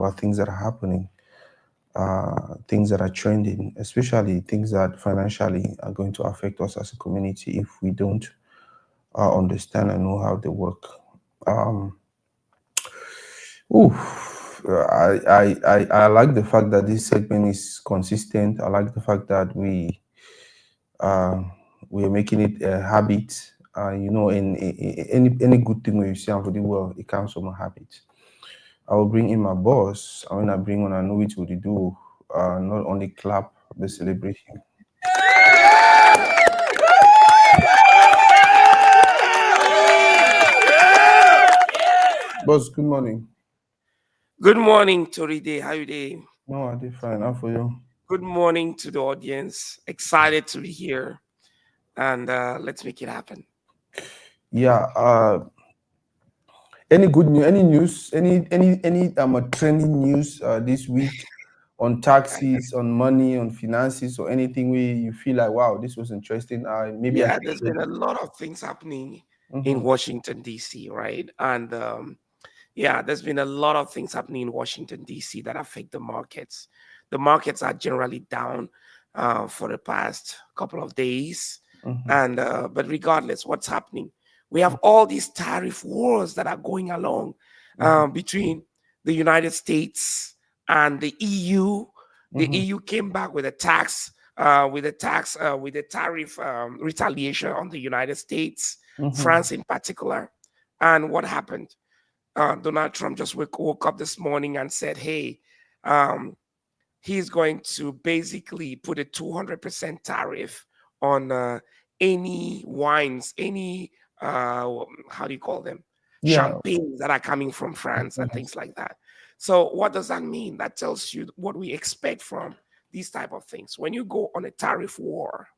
about things that are happening, things that are trending, especially things that financially are going to affect us as a community if we don't understand and know how they work. Um, ooh, I like the fact that this segment is consistent. I like the fact that uh, we are making it a habit. In any good thing when you see for the world, it comes from a habit. I will bring in my boss, and when I bring on, I know it will do. Not only clap, but celebrate him. Boss, good morning. Good morning, Toride. How you doing? No, I did fine. How for you? Good morning to the audience. Excited to be here, and let's make it happen. Yeah. Any good news? Any news? Any trending news this week on I, taxes, on money, on finances, or anything where you feel like, wow, this was interesting. Maybe I yeah, should there's share been a this. lot of things happening in Mm-hmm. Washington D.C. Right, and yeah, there's been a lot of things happening in Washington D.C. that affect the markets. The markets are generally down for the past couple of days, Mm-hmm. and but regardless, what's happening? We have all these tariff wars that are going along Mm-hmm. between the United States and the EU. The Mm-hmm. EU came back with a tax, with a tariff retaliation on the United States, Mm-hmm. France in particular. And what happened? Donald Trump just woke up this morning and said, "Hey, um, he's going to basically put a 200% tariff on any wines, any how do you call them, Yeah. champagnes that are coming from France and things like that." So what does that mean? That tells you what we expect from these type of things. When you go on a tariff war,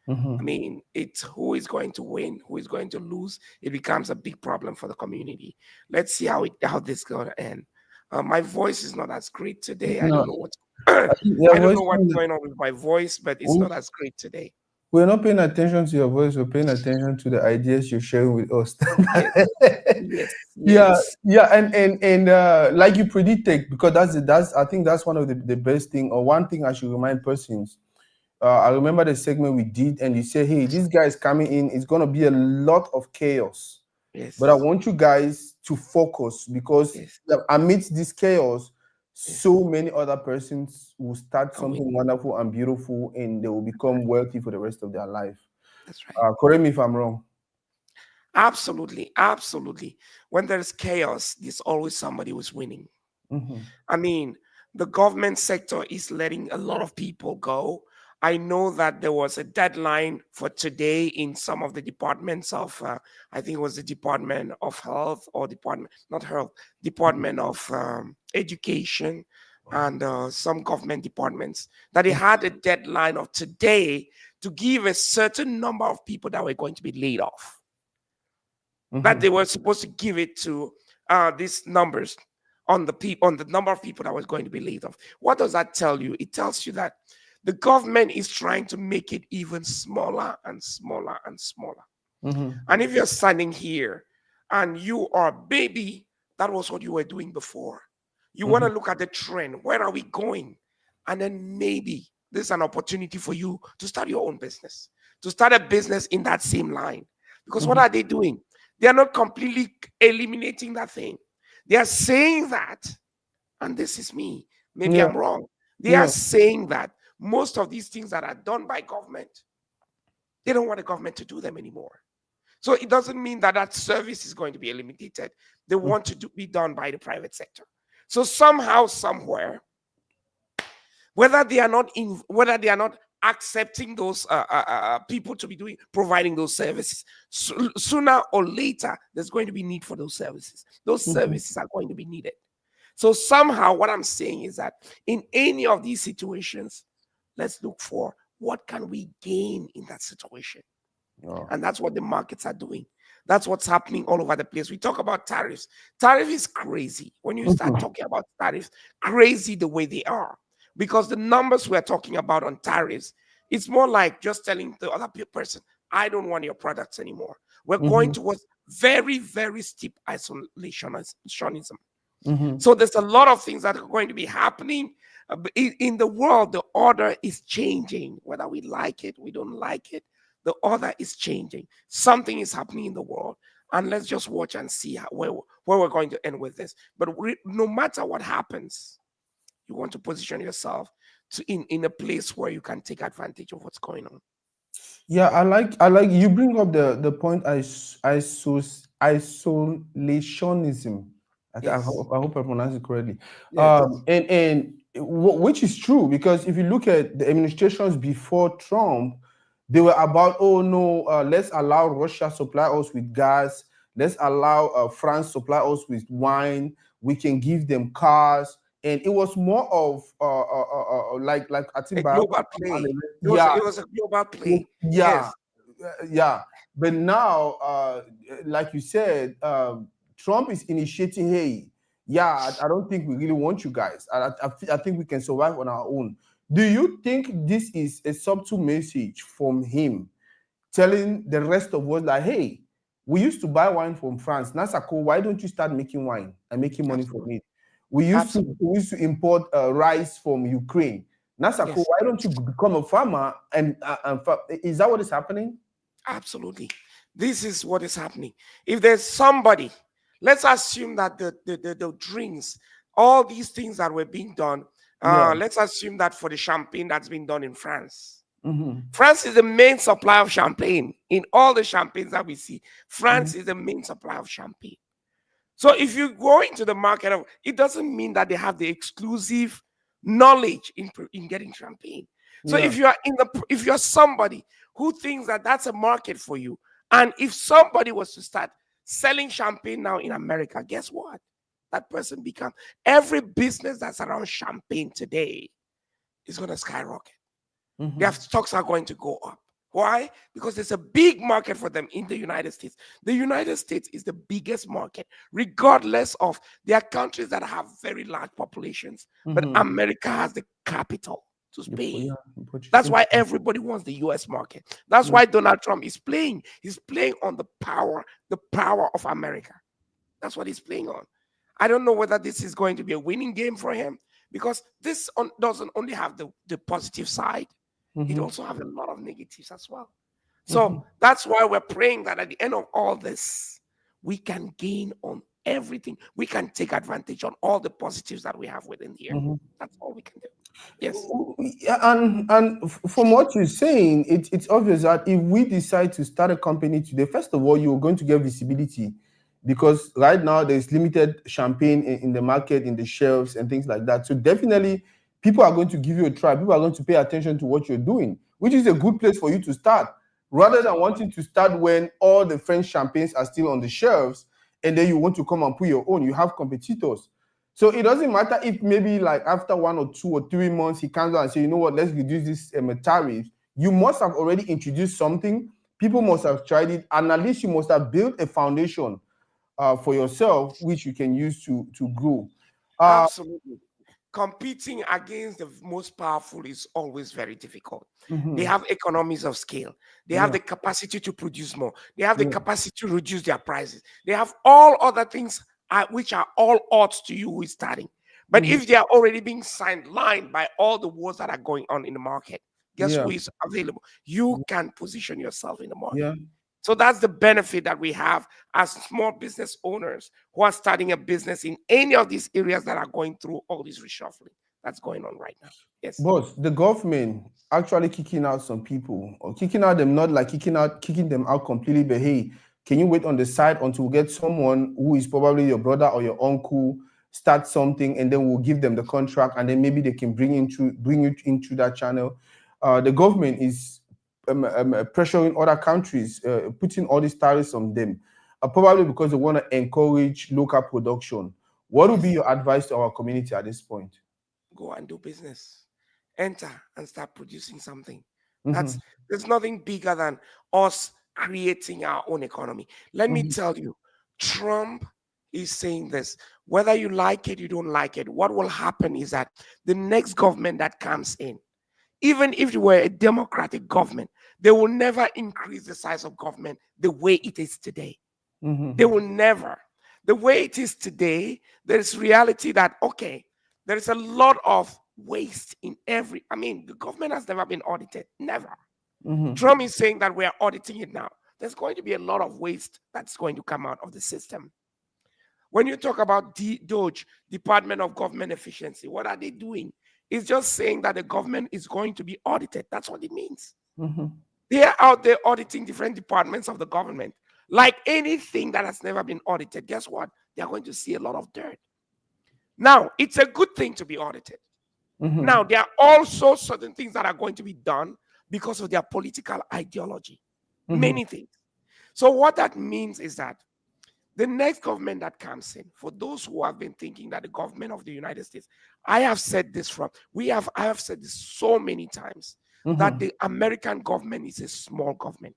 Mm-hmm. I mean, it's who is going to win, who is going to lose. It becomes a big problem for the community. Let's see how this is going to end. My voice is not as great today. I No, don't know what I think your I don't voice. know what's going on with my voice, but it's not as great today. We're not paying attention to your voice. We're paying attention to the ideas you're sharing with us. Yes, yes, Yeah, yes, yeah, and like you predicted, because that's I think that's one of the best thing, or one thing I should remind persons. I remember the segment we did, and you said, "Hey, this guy is coming in. It's gonna be a lot of chaos." But I yes, want you guys to focus because yes, amidst this chaos, yes. so many other persons will start I win. something wonderful and beautiful, and they will become wealthy for the rest of their life. That's right. Correct me if I'm wrong. Absolutely, absolutely. When there's chaos, there's always somebody who's winning. Mm-hmm. I mean, the government sector is letting a lot of people go. I know that there was a deadline for today in some of the departments of, I think it was the Department of Health or Department, not Health, Department of Education and some government departments, that they had a deadline of today to give a certain number of people that were going to be laid off, that Mm-hmm. they were supposed to give it to these numbers on the people, on the number of people that was going to be laid off. What does that tell you? It tells you that the government is trying to make it even smaller and smaller and smaller. Mm-hmm. And if you're standing here and you are baby, that was what you were doing before. You want Mm-hmm. to look at the trend. Where are we going? And then maybe this is an opportunity for you to start your own business, to start a business in that same line. Because what Mm-hmm. are they doing? They are not completely eliminating that thing. They are saying that, and this is me, maybe Yeah, I'm wrong. They are yeah. saying that most of these things that are done by government, they don't want the government to do them anymore. So it doesn't mean that that service is going to be eliminated. They want to be done by the private sector. So somehow, somewhere, whether they are not accepting those people to be doing providing those services, sooner or later there's going to be need for those services. Those Mm-hmm. services are going to be needed. So somehow what I'm saying is that in any of these situations, let's look for what can we gain in that situation. Oh. And that's what the markets are doing. That's what's happening all over the place. We talk about tariffs. Tariff is crazy. When you start Mm-hmm. talking about tariffs, crazy the way they are. Because the numbers we're talking about on tariffs, it's more like just telling the other person, I don't want your products anymore. We're going Mm-hmm. towards very, very steep isolationism. Mm-hmm. So there's a lot of things that are going to be happening in the world. The order is changing, whether we like it, we don't like it. The order is changing. Something is happening in the world, and let's just watch and see where we're going to end with this. But no matter what happens, you want to position yourself in a place where you can take advantage of what's going on. Yeah, I like you bring up the point isolationism. Yes, I hope I pronounced it correctly. yes, Which is true, because if you look at the administrations before Trump, they were about, oh no, let's allow Russia supply us with gas, let's allow France supply us with wine, we can give them cars, and it was more of like I a think Barack global Obama and play. the rest. It was a global play. Yeah, Yes, yeah. But now, like you said, Trump is initiating. Hey, yeah, I don't think we really want you guys. I think we can survive on our own. Do you think this is a subtle message from him, telling the rest of us that, hey, we used to buy wine from France. Nasako, why don't you start making wine and making money from absolutely, it? We used to import rice from Ukraine. Nasako, yes, why don't you become a farmer is that what is happening? absolutely. This is what is happening. If there's somebody, let's assume that the drinks, all these things that were being done, Yeah. let's assume that for the champagne that's been done in France. Mm-hmm. France is the main supplier of champagne. In all the champagnes that we see, Mm-hmm. France is the main supplier of champagne. So if you go into the market of, it doesn't mean that they have the exclusive knowledge in getting champagne. So Yeah. if you're somebody who thinks that that's a market for you, and if somebody was to start selling champagne now in America, guess what? That person become, every business that's around champagne today is going to skyrocket. Their Mm-hmm. stocks are going to go up. Why? Because there's a big market for them in the United States. The United States is the biggest market, regardless of, there are countries that have very large populations, but Mm-hmm. America has the capital to Yeah, pay. That's purchasing. why everybody wants the US market. That's Yeah. why Donald Trump is playing. He's playing on the power of America. That's what he's playing on. I don't know whether this is going to be a winning game for him, because doesn't only have the positive side, it Mm-hmm. also has a lot of negatives as well. Mm-hmm. So that's why we're praying that at the end of all this, we can gain on everything. We can take advantage on all the positives that we have within here. Mm-hmm. That's all we can do. Yes. Yeah, and from what you're saying, it's obvious that if we decide to start a company today, first of all, you're going to get visibility, because right now there's limited champagne in the market, in the shelves, and things like that. So definitely, people are going to give you a try. People are going to pay attention to what you're doing, which is a good place for you to start, rather than wanting to start when all the French champagnes are still on the shelves, and then you want to come and put your own. You have competitors. So it doesn't matter if maybe like after 1 or 2 or 3 months he comes out and say, you know what, let's reduce this tariff. You must have already introduced something. People must Yes. have tried it, and at least you must have built a foundation for yourself, which you can use to grow. Uh, Absolutely. Competing against the most powerful is always very difficult. They mhm. have economies of scale. They have Yeah, the capacity to produce more. They have the yeah, capacity to reduce their prices. They have all other things which are all odds to you who is starting. But mhm, if they are already being signed line by all the wars that are going on in the market, guess yeah, who is available? You can position yourself in the market. yeah. So that's the benefit that we have as small business owners who are starting a business in any of these areas that are going through all this reshuffling that's going on right now. Yes. But the government actually kicking out some people, or kicking out them, not like kicking them out completely, but hey, can you wait on the side until we get someone who is probably your brother or your uncle, start something, and then we'll give them the contract, and then maybe they can bring you into that channel. The government is pressuring other countries, putting all these tariffs on them, probably because they want to encourage local production. What would be Yes. your advice to our community at this point? Go and do business. Enter and start producing something. That's Mhm, There's nothing bigger than us creating our own economy. Let me mhm, tell you, Trump is saying this. Whether you like it, you don't like it, what will happen is that the next government that comes in, even if it were a democratic government, they will never increase the size of government the way it is today. They mhm. will never. The way it is today, there is reality that, okay, there is a lot of waste in I mean, the government has never been audited. Never. Mm-hmm. Trump is saying that we are auditing it now. There's going to be a lot of waste that's going to come out of the system. When you talk about DOGE, Department of Government Efficiency, what are they doing? It's just saying that the government is going to be audited. That's what it means. Mm-hmm. They are out there auditing different departments of the government. Like anything that has never been audited, guess what? They are going to see a lot of dirt. Now, it's a good thing to be audited. Mm-hmm. Now, there are also certain things that are going to be done because of their political ideology. Mm-hmm. Many things. So, what that means is that the next government that comes in, for those who have been thinking that the government of the United States, I have said this I have said this so many times, that Mm-hmm. the American government is a small government.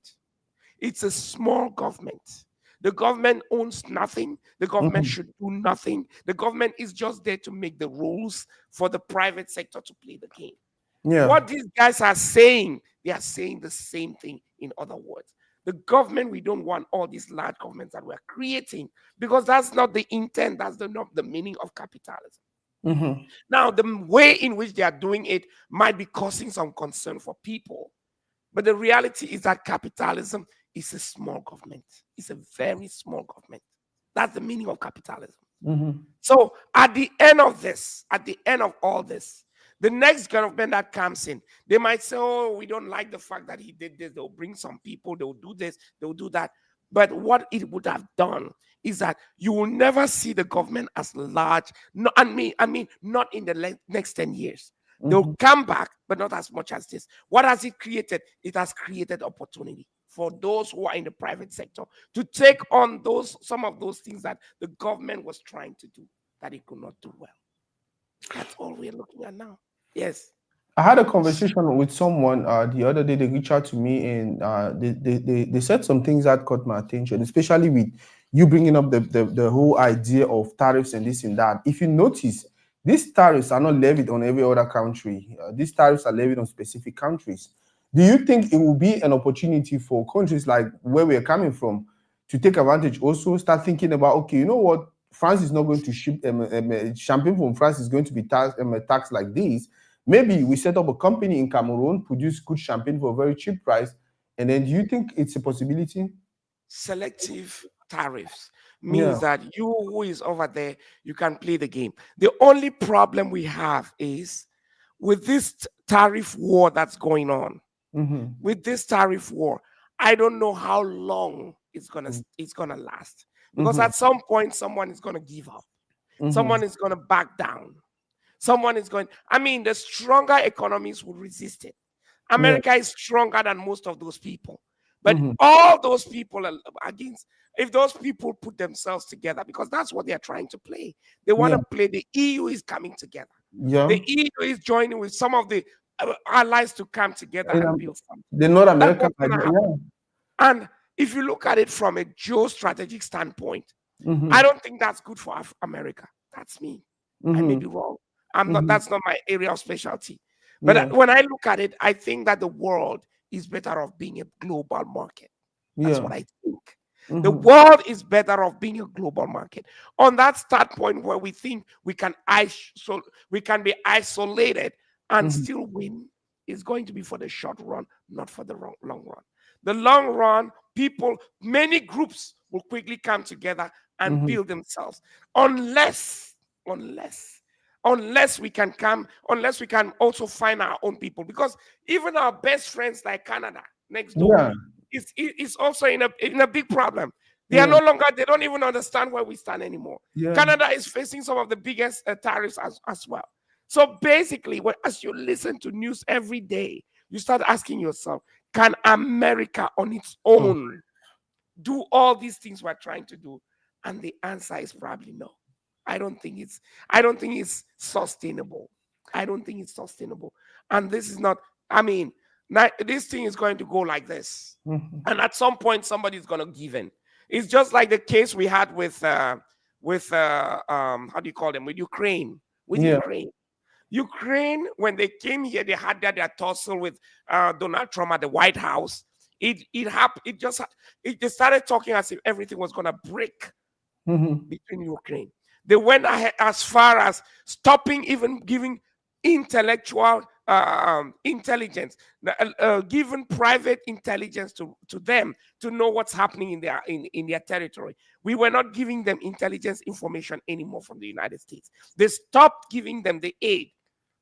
It's a small government. The government owns nothing. The government Mm-hmm. should do nothing. The government is just there to make the rules for the private sector to play the game. Yeah. What these guys are saying, they are saying the same thing in other words. The government, we don't want all these large governments that we're creating because that's not the intent, not the meaning of capitalism. Mm-hmm. Now, the way in which they are doing it might be causing some concern for people. But the reality is that capitalism is a small government. It's a very small government. That's the meaning of capitalism. Mm-hmm. So at the end of this, at the end of all this, the next government that comes in, they might say, oh, we don't like the fact that he did this. They'll bring some people, they'll do this, they'll do that. But what it would have done is that you will never see the government as large. No, I mean, not in the next 10 years. They'll Mm-hmm. come back, but not as much as this. What has it created? It has created opportunity for those who are in the private sector to take on some of those things that the government was trying to do that it could not do well. That's all we're looking at now. Yes. I had a conversation with someone the other day. They reached out to me and they said some things that caught my attention, especially with you bringing up the whole idea of tariffs and this and that. If you notice, these tariffs are not levied on every other country. These tariffs are levied on specific countries. Do you think it will be an opportunity for countries like where we're coming from to take advantage? Also, start thinking about, okay, you know what? France is not going to ship champagne from France is going to be taxed like this. Maybe we set up a company in Cameroon, produce good champagne for a very cheap price, and then do you think it's a possibility? Selective tariffs Yeah. means that you who is over there, you can play the game. The only problem we have is with this tariff war that's going on. Mm-hmm. With this tariff war, I don't know how long it's gonna last. Because Mm-hmm. at some point, someone is gonna give up. Mm-hmm. Someone is gonna back down. Someone is going. I mean, the stronger economies will resist it. Yeah. America is stronger than most of those people. But Mm-hmm. all those people are against, if those people put themselves together, because that's what they're trying to play. They want Yeah. to play. The EU is coming together. Yeah. The EU is joining with some of the allies to come together In and build something. the North That's American what's going to idea. happen. Yeah. And if you look at it from a geostrategic standpoint, I Mm-hmm. don't think that's good for America. That's me. I may Mm-hmm. be wrong. I'm not. Mm-hmm. That's not my area of specialty. But Yeah. when I look at it, I think that the world is better off being a global market. That's Yeah. what I think. The Mm-hmm. world is better off being a global market. On that start point where we think we can be isolated and Mm-hmm. still win, is going to be for the short run, not for the long run. The long run, many groups will quickly come together and Mm-hmm. build themselves, unless, unless, unless we can also find our own people. Because even our best friends like Canada next door Yeah. is also in a big problem. They are Yeah. no longer, they don't even understand where we stand anymore. Yeah. Canada is facing some of the biggest tariffs as well. So basically, as you listen to news every day, you start asking yourself, can America on its Oh. own do all these things we're trying to do? And the answer is probably no. I don't think it's sustainable. I don't think it's sustainable. And this is not, I mean, this thing is going to go like this. Mm-hmm. And at some point, somebody's gonna give in. It's just like the case we had how do you call them, with Ukraine. With Yeah. Ukraine, when they came here, they had their tussle with Donald Trump at the White House. It happened. It just started talking as if everything was gonna break. between Ukraine. They went ahead as far as stopping even giving intellectual intelligence, giving private intelligence to them to know what's happening in their territory. We were not giving them intelligence information anymore from the United States. They stopped giving them the aid.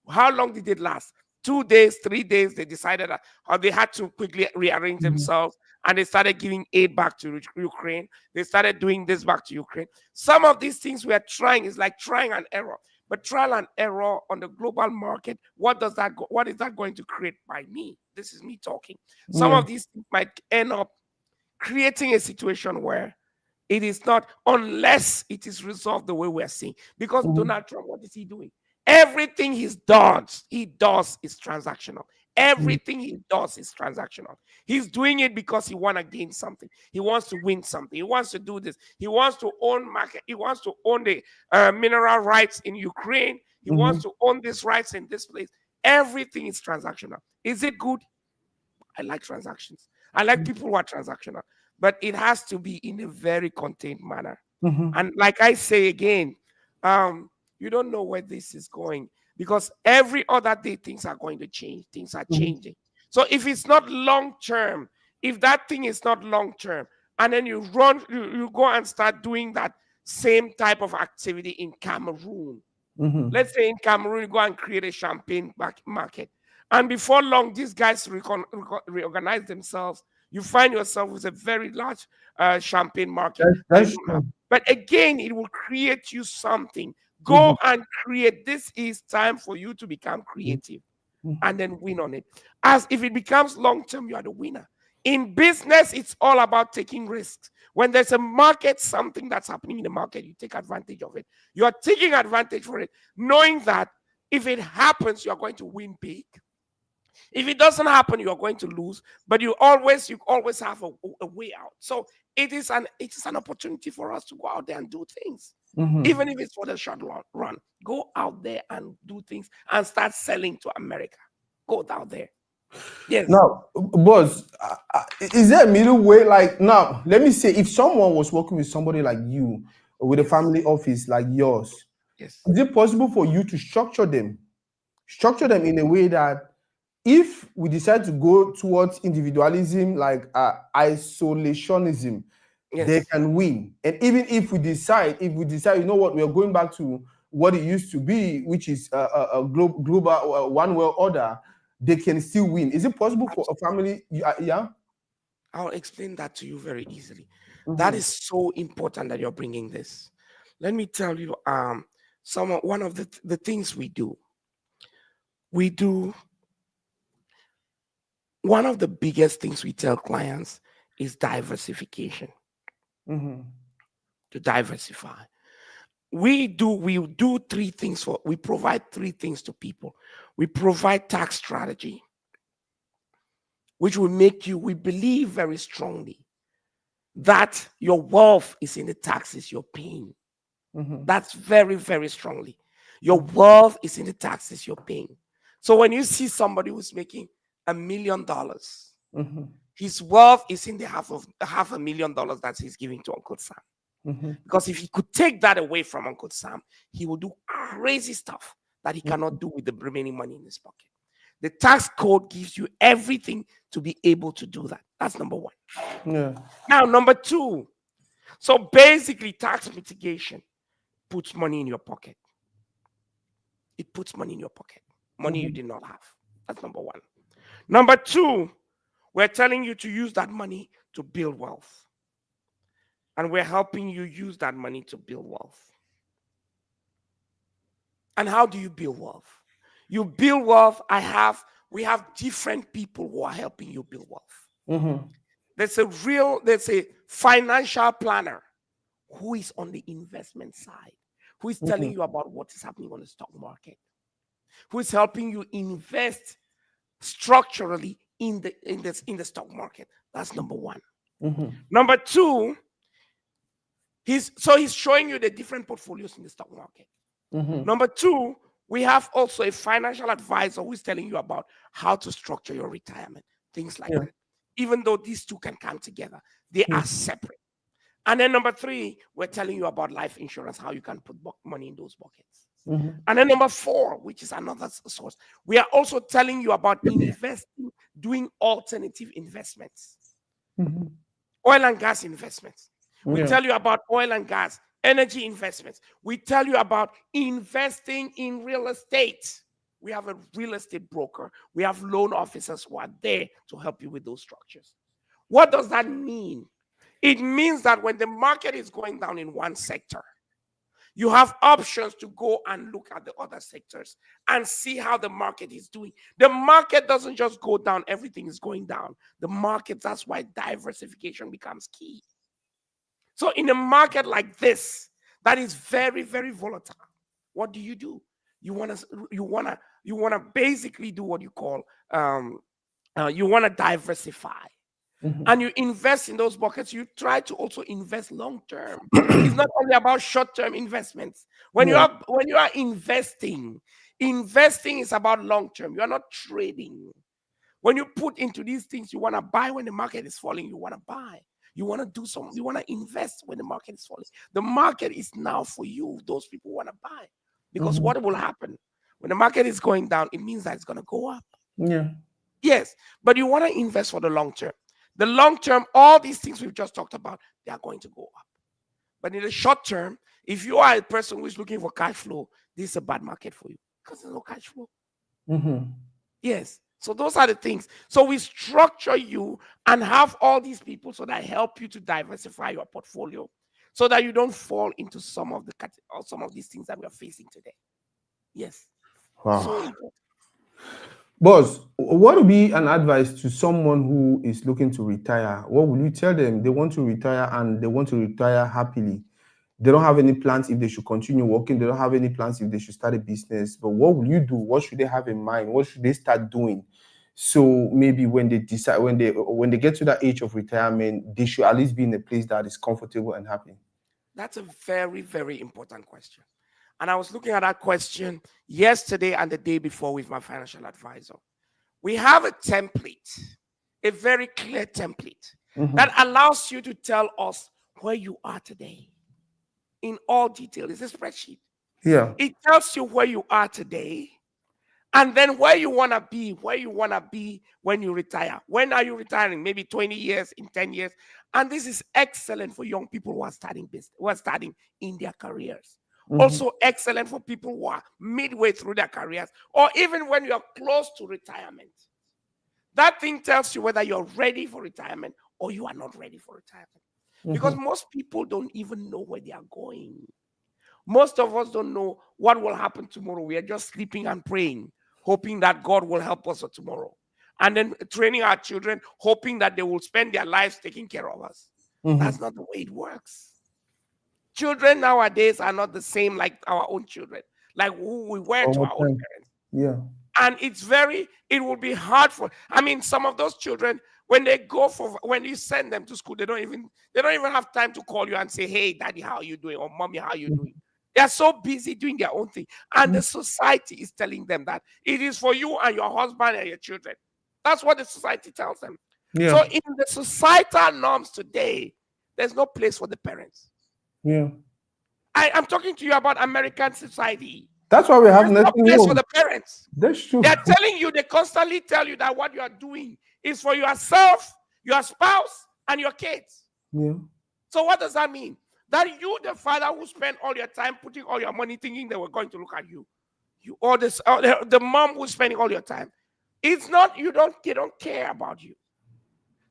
How long did it last? 2 days, 3 days. They decided that they had to quickly rearrange themselves, and they started giving aid back to Ukraine. They started doing this back to Ukraine. Some of these things we are trying is like trying and error. But trial and error on the global market, what is that going to create by me? This is me talking. Some Yeah. of these things might end up creating a situation where it is not, unless it is resolved the way we are seeing. Because Donald Trump, what is he doing? Everything he does is transactional. Everything he does is transactional. He's doing it because he wants to gain something. He wants to win something. He wants to do this. He wants to own market. He wants to own the mineral rights in Ukraine. He wants to own these rights in this place. Everything is transactional. Is it good? I like transactions. I like people who are transactional, but it has to be in a very contained manner. And like I say again, you don't know where this is going, because every other day things are going to change. Things are changing. So if it's not long term, if that thing is not long term, and then you go and start doing that same type of activity in Cameroon. Let's say in Cameroon, you go and create a champagne market. And before long, these guys reorganize themselves. You find yourself with a very large champagne market that you That's don't have. true. But again, it will create you something. Go and create. This is time for you to become creative and then win on it. As if it becomes long term, you are the winner. In business, it's all about taking risks. When there's a market, something that's happening in the market, you take advantage of it. You are taking advantage for it, knowing that if it happens, you're going to win big. If it doesn't happen, you're going to lose. But you always have a way out. So it is an opportunity for us to go out there and do things, even if it's for the short run. Go out there and do things and start selling to America. Go out there. Yes. Now, boss, is there a middle way? Like, now, let me say, if someone was working with somebody like you, with a Yes. family office like yours, Yes. is it possible for you to structure them in a way that if we decide to go towards individualism, like isolationism, they Yes. can win? And even if we decide, you know what, we are going back to what it used to be, which is a global one world order, they can still win. Is it possible for a family? Yeah. I'll explain that to you very easily. That Mm-hmm. is so important that you're bringing this. Let me tell you, one of the things we do. We do One of the biggest things we tell clients is diversification. Mm-hmm. To diversify, we provide three things to people. We provide tax strategy, which will make you, we believe very strongly that your wealth is in the taxes you're paying. Mm-hmm. That's very, very strongly. Your wealth is in the taxes you're paying. So when you see somebody who's making $1 million, Mm-hmm. his wealth is in the half a million dollars that he's giving to Uncle Sam. Mm-hmm. Because if he could take that away from Uncle Sam, he will do crazy stuff that he cannot do with the remaining money in his pocket. The tax code gives you everything to be able to do that. That's number one. Yeah. Now, number two. So basically, tax mitigation puts money in your pocket. It puts money in your pocket. Money you Mm-hmm. did not have. That's number one. Number two, we're telling you to use that money to build wealth. And we're helping you use that money to build wealth. And how do you build wealth? You build wealth. We have different people who are helping you build wealth. Mm-hmm. There's a financial planner who is on the investment side, who is telling you about what is happening on the stock market, who is helping you invest structurally in the stock market. That's number one. Mm-hmm. Number two, he's showing you the different portfolios in the stock market. Mm-hmm. Number two, we have also a financial advisor who is telling you about how to structure your retirement, things like Yeah. that. Even though these two can come together, they are separate. And then number three, we're telling you about life insurance, how you can put money in those buckets. Mm-hmm. And then number four, which is another source, we are also telling you about investing, doing alternative investments, Mm-hmm. oil and gas investments. We Yeah. tell you about oil and gas, energy investments. We tell you about investing in real estate. We have a real estate broker. We have loan officers who are there to help you with those structures. What does that mean? It means that when the market is going down in one sector, you have options to go and look at the other sectors and see how the market is doing. The market doesn't just go down, everything is going down. The market, that's why diversification becomes key. So in a market like this, that is very, very volatile, what do? You want to basically do what you call you want to diversify, Mm-hmm. and you invest in those buckets. You try to also invest long term. It's not only about short term investments. When you Yeah. are when you are investing is about long term. You are not trading. When you put into these things, you want to buy when the market is falling. You want to buy. You want to do something. You want to invest when the market is falling. The market is now for you. Those people want to buy, because Mm-hmm. what will happen when the market is going down? It means that it's going to go up. Yeah. Yes, but you want to invest for the long term. The long term, all these things we've just talked about, they are going to go up. But in the short term, if you are a person who is looking for cash flow, this is a bad market for you because there's no cash flow. Mm-hmm. Yes. So those are the things. So we structure you and have all these people so that help you to diversify your portfolio so that you don't fall into some of these things that we are facing today. Yes. So Wow. important. Boss, what would be an advice to someone who is looking to retire? What will you tell them? They want to retire and they want to retire happily. They don't have any plans if they should continue working. They don't have any plans if they should start a business. But what will you do? What should they have in mind? What should they start doing? So maybe when they decide, when they get to that age of retirement, they should at least be in a place that is comfortable and happy. That's a very, very important question. And I was looking at that question yesterday and the day before with my financial advisor. We have a template, a very clear template Mm-hmm. that allows you to tell us where you are today in all detail. It's a spreadsheet. Yeah. It tells you where you are today and then where you want to be, when you retire. When are you retiring? Maybe 20 years, in 10 years. And this is excellent for young people who are starting business, who are starting in their careers. Mm-hmm. Also excellent for people who are midway through their careers, or even when you are close to retirement. That thing tells you whether you're ready for retirement or you are not ready for retirement. Because Mm-hmm. most people don't even know where they are going. Most of us don't know what will happen tomorrow. We are just sleeping and praying, hoping that God will help us tomorrow. And then training our children, hoping that they will spend their lives taking care of us. That's Mm-hmm. not the way it works. Children nowadays are not the same like our own children, like who we were One to more our own time. parents. Yeah. And it will be hard for, I mean, some of those children, when you send them to school, they don't even have time to call you and say, hey, daddy, how are you doing? Or mommy, how are you doing? They're so busy doing their own thing. And Mm-hmm. the society is telling them that it is for you and your husband and your children. That's what the society tells them. Yeah. So in the societal norms today, there's no place for the parents. Yeah. I'm talking to you about American society. That's why we have There's no nursing place for homes. the parents. That's true. They constantly tell you that what you are doing is for yourself, your spouse, and your kids. Yeah. So what does that mean? That you, the father who spent all your time putting all your money thinking they were going to look at you, or the mom who's spending all your time. It's not, they don't care about you.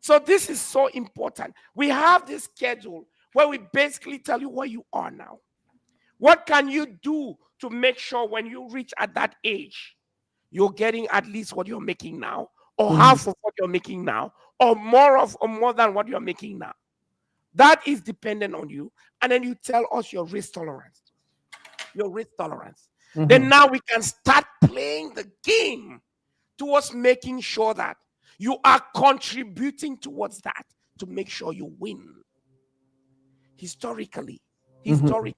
So this is so important. We have this schedule where we basically tell you where you are now. What can you do to make sure when you reach at that age, you're getting at least what you're making now, or Mm-hmm. half of what you're making now, or more than what you're making now? That is dependent on you. And then you tell us your risk tolerance. Your risk tolerance. Then Mm-hmm. now we can start playing the game towards making sure that you are contributing towards that to make sure you win. Historically, Mm-hmm. historically,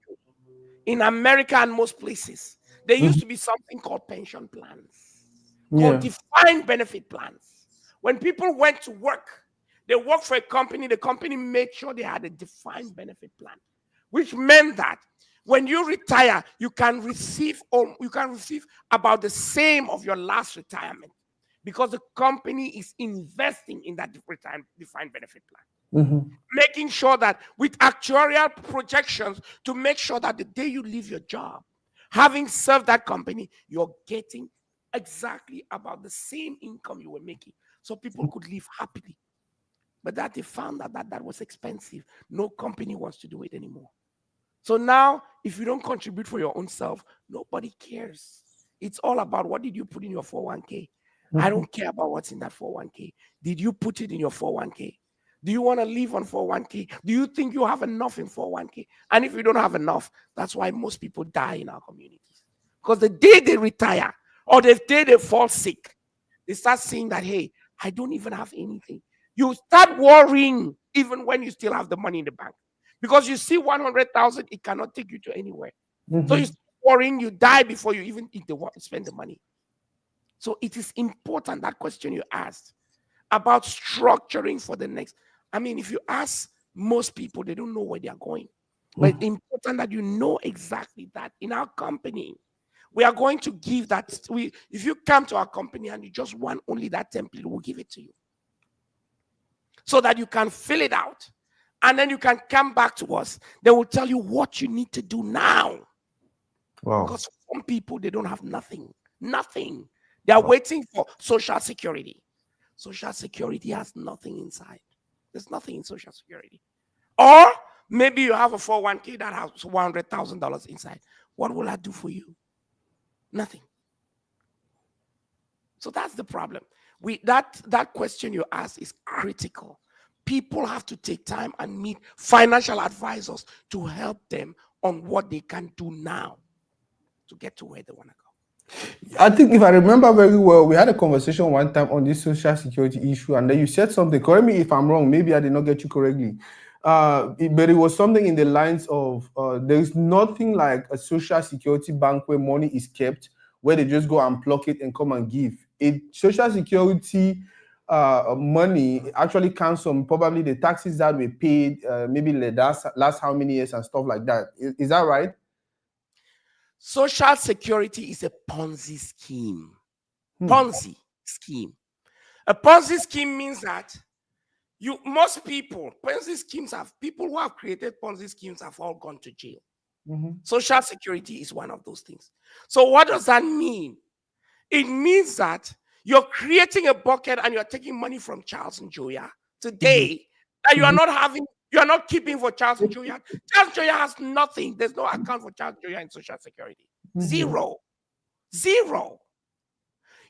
in America and most places, there used Mm-hmm. to be something called pension plans, called Yeah. defined benefit plans. When people went to work, They worked for a company. The company made sure they had a defined benefit plan, which meant that when you retire, you can receive about the same of your last retirement because the company is investing in that defined benefit plan. Mm-hmm. Making sure that with actuarial projections to make sure that the day you leave your job, having served that company, you're getting exactly about the same income you were making. So people could live happily. But that they found that was expensive. No company wants to do it anymore. So now, if you don't contribute for your own self, nobody cares. It's all about what did you put in your 401k. I Mm-hmm. don't care about what's in that 401k. Did you put it in your 401k? Do you want to live on 401k? Do you think you have enough in 401k? And if you don't have enough, that's why most people die in our communities. Because the day they retire or the day they fall sick, they start seeing that, hey, I don't even have anything. You start worrying even when you still have the money in the bank. Because you see 100,000, it cannot take you to anywhere. So you Mm-hmm. start worrying, you die before you even spend the money. So it is important, that question you asked about structuring for the next. I mean, if you ask most people, they don't know where they are going. But it's important that you know exactly that in our company, we are going to give that. If you come to our company and you just want only that template, we'll give it to you so that you can fill it out. And then you can come back to us. They will tell you what you need to do now. Wow. Because some people, they don't have nothing. Nothing. They are Wow. waiting for Social Security. Social Security has nothing inside. There's nothing in Social Security. Or maybe you have a 401k that has $100,000 inside. What will I do for you? Nothing. So that's the problem. That question you asked is critical. People have to take time and meet financial advisors to help them on what they can do now to get to where they want to go. I think if I remember very well, we had a conversation one time on this social security issue, and then you said something. Correct me if I'm wrong. Maybe I did not get you correctly. But it was something in the lines of there is nothing like a social security bank where money is kept, where they just go and pluck it and come and give. It social security money actually comes from probably the taxes that were paid, maybe the last how many years and stuff like that. Is that right? Social Security is a Ponzi scheme. Hmm. Ponzi scheme. A Ponzi scheme means that Ponzi schemes have people who have created Ponzi schemes have all gone to jail. Mm-hmm. Social Security is one of those things. So what does that mean? It means that you're creating a bucket and you're taking money from Charles Njoya today that you are not keeping for Charles Njoya. Charles Njoya has nothing. There's no account for Charles Njoya in Social Security. Mm-hmm. Zero.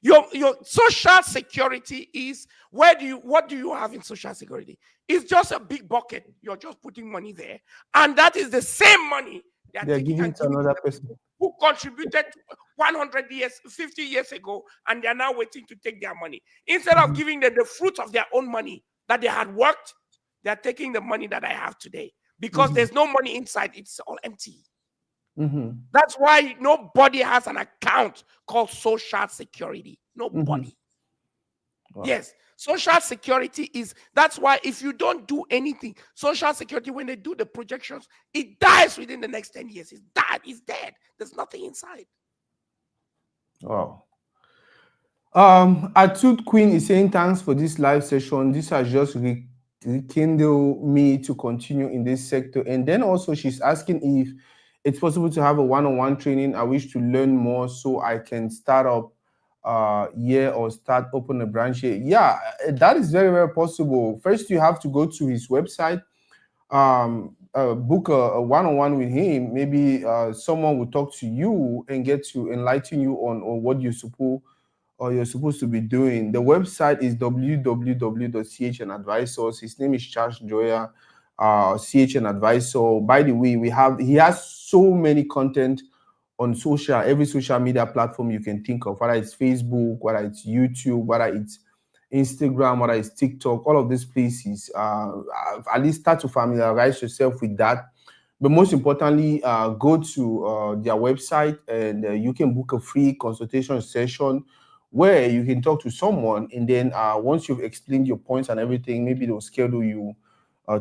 Your Social Security is what do you have in Social Security? It's just a big bucket. You're just putting money there, and that is the same money they are They're taking giving and it to giving another to person. people who contributed 100 years, 50 years ago, and they are now waiting to take their money. Instead of giving them the fruit of their own money that they had worked, they are taking the money that I have today because there's no money inside. It's all empty. Mm-hmm. That's why nobody has an account called Social Security. Mm-hmm. Nobody. Wow. Yes. Social Security that's why if you don't do anything, Social Security, when they do the projections, it dies within the next 10 years. It's dead. There's nothing inside. Wow. Atut Queen is saying thanks for this live session. This has just rekindled me to continue in this sector. And then also she's asking if it's possible to have a one-on-one training. I wish to learn more so I can start up here or start open a branch here. Yeah, that is very, very possible. First, you have to go to his website, book a one-on-one with him. Maybe someone will talk to you and get to enlighten you on what you're supposed to be doing. The website is www.chn advisors. His name is Charles Njoya, CHN advisor. By the way, he has so many content on every social media platform you can think of, whether it's Facebook, whether it's YouTube, whether it's Instagram, whether it's TikTok, all of these places. At least start to familiarize yourself with that. But most importantly, go to their website and you can book a free consultation session where you can talk to someone, and then once you've explained your points and everything, maybe they'll schedule you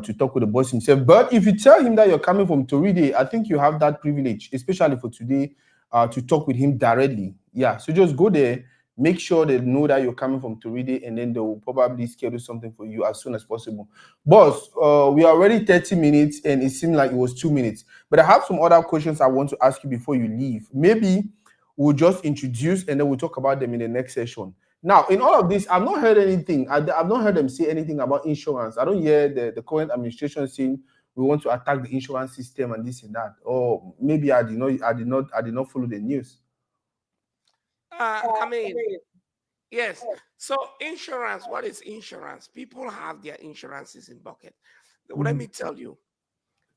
to talk with the boss himself. But if you tell him that you're coming from Toride, I think you have that privilege, especially for today, to talk with him directly. Yeah, so just go there, make sure they know that you're coming from Toride, and then they'll probably schedule something for you as soon as possible. Boss, we are already 30 minutes, and it seemed like it was 2 minutes. But I have some other questions I want to ask you before you leave. Maybe we'll just introduce and then we'll talk about them in the next session. Now, in all of this, I've not heard anything. I've not heard them say anything about insurance. I don't hear the current administration saying we want to attack the insurance system and this and that. Or maybe I did not follow the news. I mean, yes. So insurance, what is insurance? People have their insurances in bucket. Let Mm-hmm. me tell you,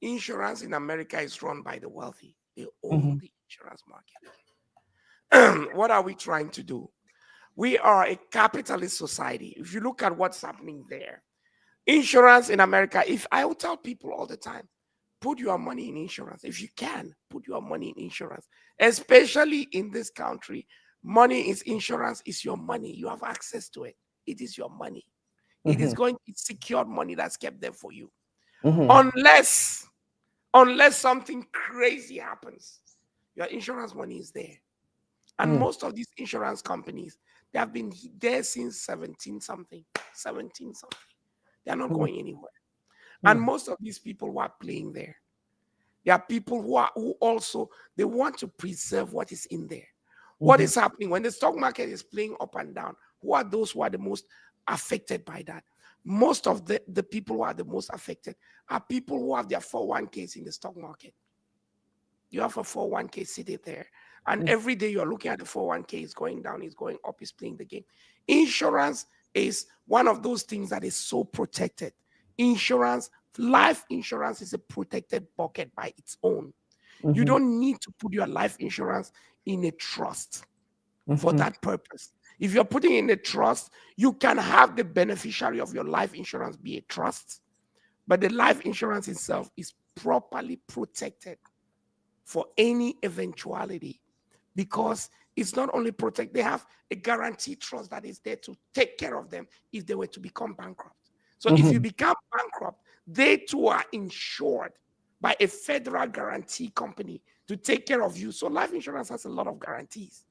insurance in America is run by the wealthy. They Mm-hmm. own the insurance market. What are we trying to do? We are a capitalist society. If you look at what's happening there, insurance in America, if I will tell people all the time, put your money in insurance. If you can, put your money in insurance, especially in this country. Money is insurance, is your money. You have access to it. It is your money. It is going, it's secured money that's kept there for you. Mm-hmm. Unless something crazy happens, your insurance money is there. And Mm-hmm. most of these insurance companies, they have been there since 17 something, 17 something. They're not going anywhere. And most of these people who are playing there, there are people who also they want to preserve what is in there. What is happening when the stock market is playing up and down? Who are those who are the most affected by that? Most of the people who are the most affected are people who have their 401ks in the stock market. You have a 401k sitting there, and every day you're looking at the 401k is going down, is going up, is playing the game. Insurance is one of those things that is so protected. Insurance, life insurance is a protected bucket by its own. You don't need to put your life insurance in a trust for that purpose. If you're putting in a trust, you can have the beneficiary of your life insurance be a trust, but the life insurance itself is properly protected for any eventuality, because it's not only protect, they have a guarantee trust that is there to take care of them if they were to become bankrupt. So if you become bankrupt, they too are insured by a federal guarantee company to take care of you. So life insurance has a lot of guarantees.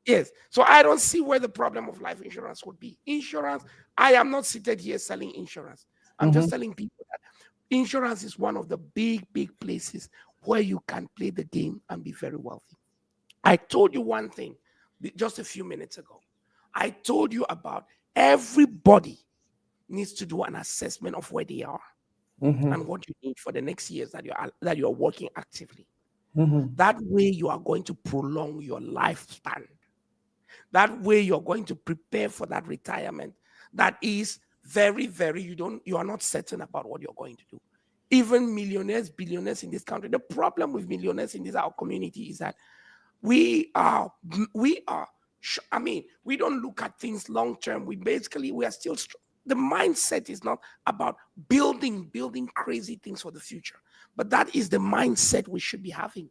Yes. So I don't see where the problem of life insurance would be. Insurance, I am not seated here selling insurance. I'm just telling people that insurance is one of the big places where you can play the game and be very wealthy. I told you one thing just a few minutes ago. I told you about everybody needs to do an assessment of where they are and what you need for the next years that you're working actively. That way you are going to prolong your lifespan. That way you're going to prepare for that retirement. That is very, you are not certain about what you're going to do. Even millionaires, billionaires in this country. The problem with millionaires in our community is that we don't look at things long term. We are still, the mindset is not about building crazy things for the future, but that is the mindset we should be having.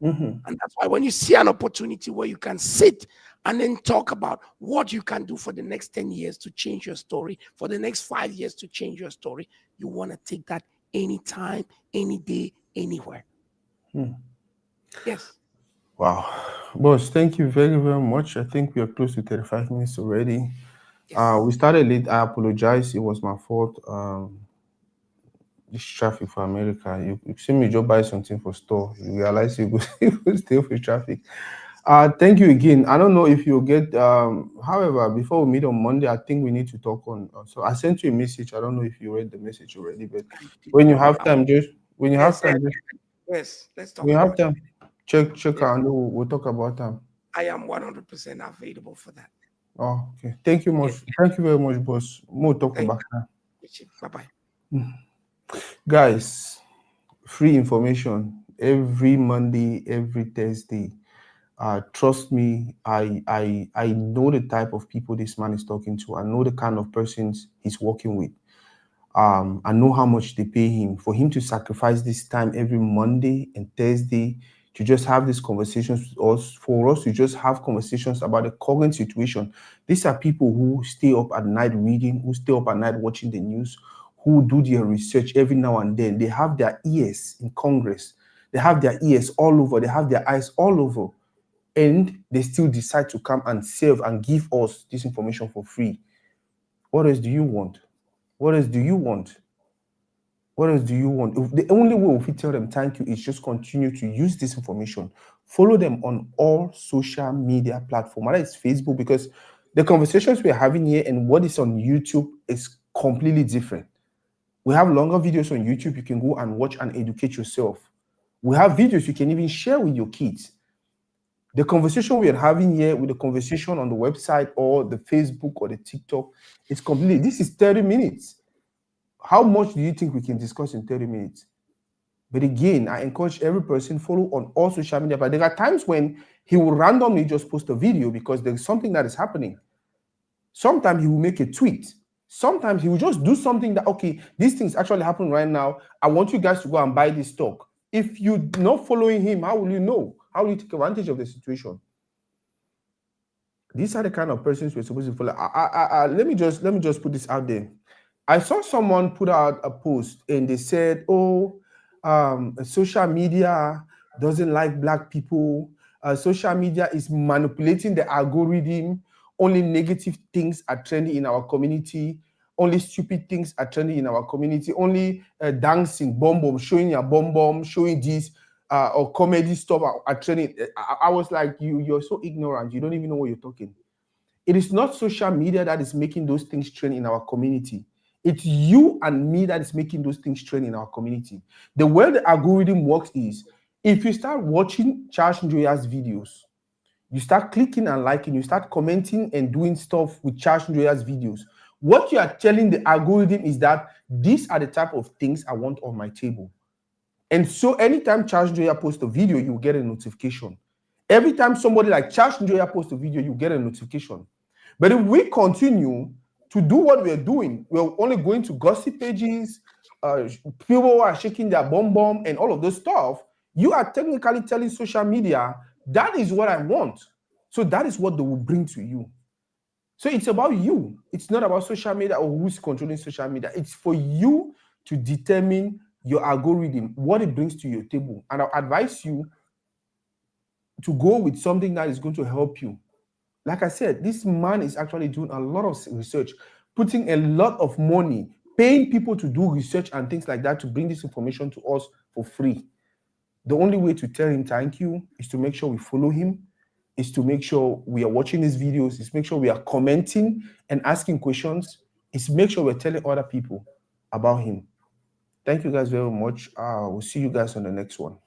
And that's why when you see an opportunity where you can sit and then talk about what you can do for the next 10 years to change your story, for the next 5 years to change your story, you want to take that anytime, any day, anywhere. Yes. Wow. Boss, thank you very much. I think we are close to 35 minutes already. Yes. We started late. I apologize. It was my fault. This traffic for America. You see me just buy something for store. You realize you go, you go stay with traffic. Thank you again. I don't know if you'll get however, before we meet on Monday, I think we need to talk on so I sent you a message. I don't know if you read the message already, but I did when you not. have time, just when you have Yes, time, just yes. Let's when talk you have about it. time, check Yes. out and we'll talk about them. I am 100% available for that. Oh, okay. Thank you Yes. much. Thank you very much, boss. More talk Thank about that. you. Bye bye. Guys, free information every Monday, every Thursday. Trust me, I know the type of people this man is talking to. I know the kind of persons he's working with. I know how much they pay him for him to sacrifice this time every Monday and Thursday to just have these conversations with us, for us to just have conversations about the current situation. These are people who stay up at night reading, who stay up at night watching the news, who do their research every now and then. They have their ears in Congress, they have their ears all over, they have their eyes all over, and they still decide to come and serve and give us this information for free. What else do you want? What else do you want? What else do you want? The only way we tell them thank you is just continue to use this information. Follow them on all social media platforms, whether it's Facebook, because the conversations we're having here and what is on YouTube is completely different. We have longer videos on YouTube you can go and watch and educate yourself. We have videos you can even share with your kids. The conversation we are having here with the conversation on the website or the Facebook or the TikTok is completely, this is 30 minutes. How much do you think we can discuss in 30 minutes? But again, I encourage every person follow on all social media. But there are times when he will randomly just post a video because there's something that is happening. Sometimes he will make a tweet. Sometimes he will just do something that, okay, these things actually happen right now. I want you guys to go and buy this stock. If you're not following him, how will you know? How will you take advantage of the situation? These are the kind of persons we're supposed to follow. Let me just put this out there. I saw someone put out a post and they said, "Oh, social media doesn't like black people. Social media is manipulating the algorithm. Only negative things are trending in our community. Only stupid things are trending in our community. Only dancing, bomb bomb, showing your bomb bomb, showing this." Or comedy stuff are trending. I was like, you're so ignorant. You don't even know what you're talking. It is not social media that is making those things trend in our community. It's you and me that is making those things trend in our community. The way the algorithm works is, if you start watching Charles Njoya's videos, you start clicking and liking, you start commenting and doing stuff with Charles Njoya's videos. What you are telling the algorithm is that these are the type of things I want on my table. And so anytime Charles Njoya posts a video, you get a notification. Every time somebody like Charles Njoya posts a video, you get a notification. But if we continue to do what we're doing, we're only going to gossip pages, people who are shaking their bomb bomb and all of those stuff. You are technically telling social media, that is what I want. So that is what they will bring to you. So it's about you. It's not about social media or who's controlling social media. It's for you to determine your algorithm, what it brings to your table. And I'll advise you to go with something that is going to help you. Like I said, this man is actually doing a lot of research, putting a lot of money, paying people to do research and things like that to bring this information to us for free. The only way to tell him thank you is to make sure we follow him, is to make sure we are watching his videos, is make sure we are commenting and asking questions, is make sure we're telling other people about him. Thank you guys very much. We'll see you guys on the next one.